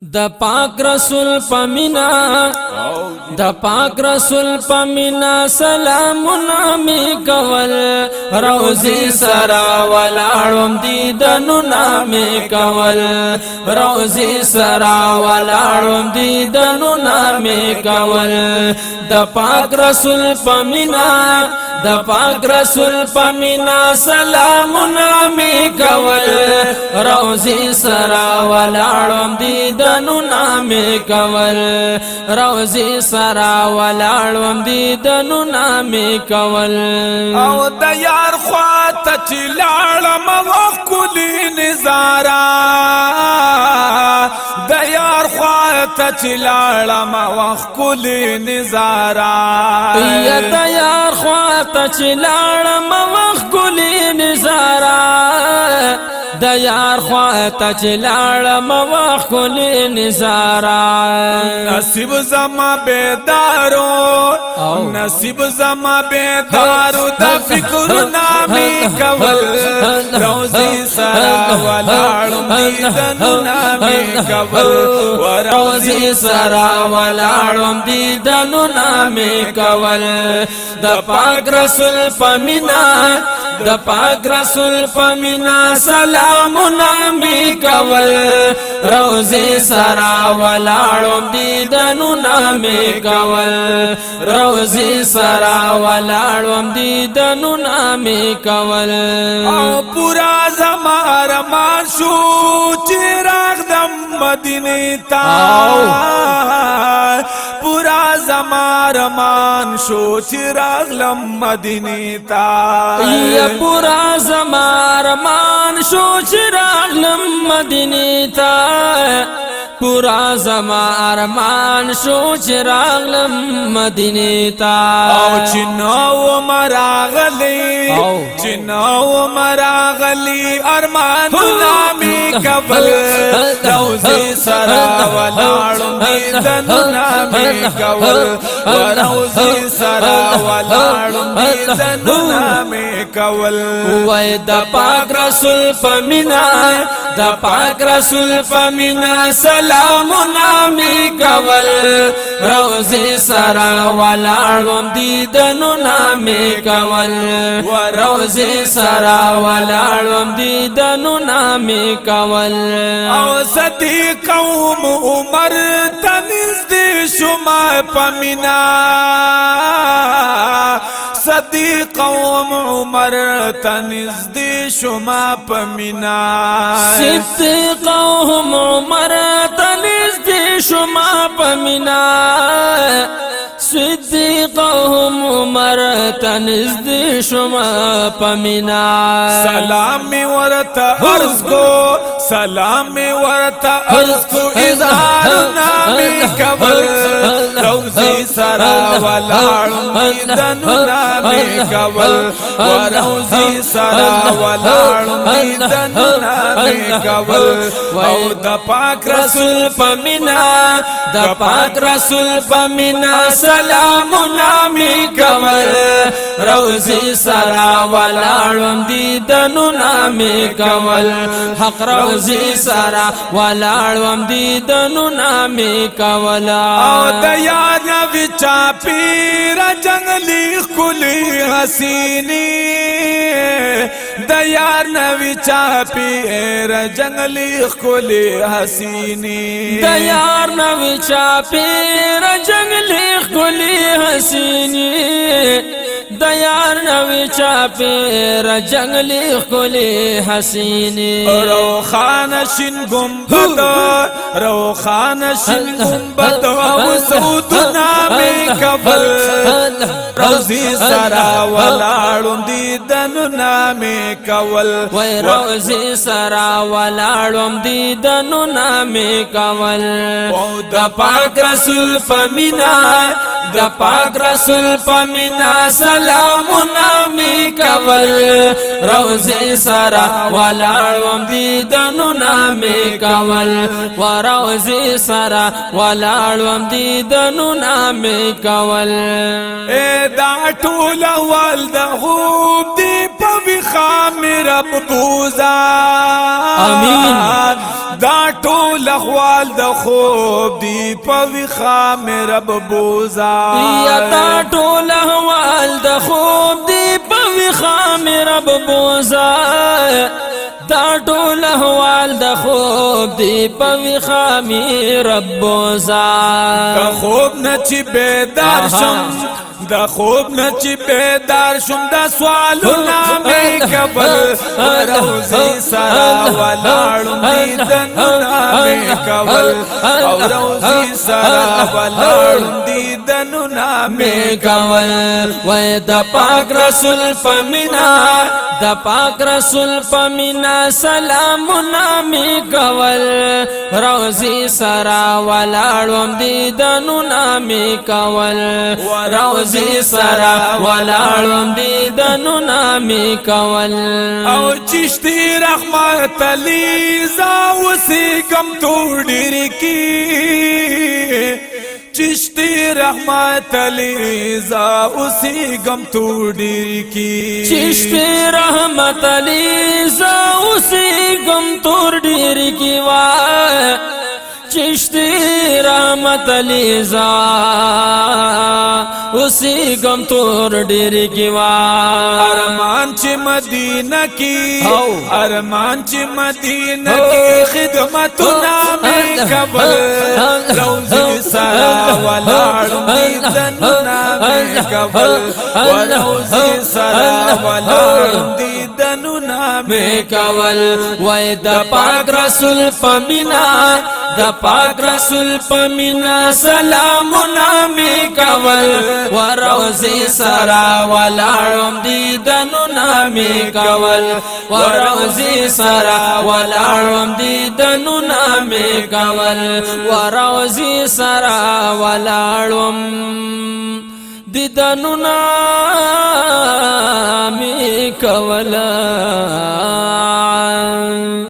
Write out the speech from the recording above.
د پاک رسول پمینا د پاک رسول پمینا سلامونه می کول روزي سرا ولاړم دیدنو نامې کول روزي سرا ولاړم دیدنو نامې کول د پاک رسول پمینا د پاک رسول پمینا سلامونه می کول روزي سرا ولاړم دیدنو نامې کول روزي سرا ولاړم دیدنو نامې کول او د یار خواته چې لاړم وښکلي نظاره د یار خواته چې لاړم وښکلي نظاره یا د یار خواته چې لاړم وښکلي نظاره د یار خواته چې لاړم وښکلي نظاره نصیب زما بیدارو نصیب زما بیدارو د فکرونه می کول روزي سرا ولاړم دیدنونه می کول روزي سرا ولاړم دیدنونه می کول د پاک رسول پمینا د پاک رسول پمینا سلامونه می کول روزي سرا ولاړم دیدنونه می کول روزي سرا ولاړم دیدنونه می کول او پورا زما ارمان شو چې راغلم مدینه ته پورا زما ارمان شو چې راغلم مدینه ته یا پورا زما ارمان شو چې راغلم مدینه ته پورا زما ارمان شو چې راغلم مدینه ته او چې نو مراغلی چې نو مراغلی ارمانونه می کول روزي سرا ولاړم دیدنونه می کول روزي سرا ولاړم دیدنونه می کول وای د پاک رسول پمینا د پاک رسول پمینا سلامونه می کول روزي سرا ولاړم دیدنونه می کول روزي سرا ولاړم دیدنونه می کول او صدیق قوم عمر تنزد شما پمینا صدیق قوم عمر تنزد شما پمینا صدیق قوم عمر تنزد شما پمینا صدیقهم عمر تنزد شما پمینا سلام ورتا عرض کو سلام ورتا عرض کو اظهار نامی کبل روزی سرا ولاړم دیدنو نامی کبل وروزی سرا ولاړم دیدنو نامی کبل او د پاک رسول پمینا د پاک رسول پمینا سلامونه می کول روزي سرا ولاړم دیدنونه می کول حق روزي سرا ولاړم دیدنونه می کول او د یار نوی چاپیر جنگلی کلی حسینی د یار نوی چاپیر جنگلی کلی حسینی د یار نوی چاپیر جنگلی خلی حسینی د یار نوی چاپیر جنگلی خلی حسینی روخان شین گنبد روخان شین گنبد او سودنا می کبل روزي سرا ولاړم دیدنونه می کول وای روزي سرا ولاړم دیدنونه می کول او د پاک رسول پمینا د پاک رسول پمینا سلامونه می کول روزي سرا ولاړم دیدنونه می کول و روزي سرا ولاړم دیدنونه می کول دا ټول ول د خوب دی په خام رب بوزا آمین دا ټول احوال د خوب دی پوی خام رب بوزا یا دا ټول احوال د خوب دی پوی خام رب بوزا دا ټول احوال د خوب دی پوی خام رب بوزا د خوب نه چې بیدار شم د خوب نه چې بیدار شم د سوالونه مې کول روزي سره ولاړم دیدنونه مې کول او روزي سره ولاړم دیدنونه مې کول وای د پاک رسول پمینا د پاک رسول پمینا سلامونه می کول روزي سرا ولاړم دیدنونه می کول روزي سرا ولاړم دیدنونه می کول او چشتی رحمت علی زاوسی کم توڑی کی چشتی رحمت علی زاوسی کم توڑی کی چشتی رحمت علی زاوسی کم توڑی کی وای چشتی رحمت علی زا اسی گم تور ډیر کی وا ارمان چې مدینہ کی ارمان چې مدینہ کی خدمتنا مې کول روزي سرا ولاړم دیدننا مې کول روزي سرا ولاړم دیدننا مې کول وای د پاک رسول پمینا د پاک رسول پمینا سلامونه می کول وروزي سرا ولاړم دیدنونه می کول وروزي سرا ولاړم دیدنونه می کول وروزي سرا ولاړم دیدنونه می کول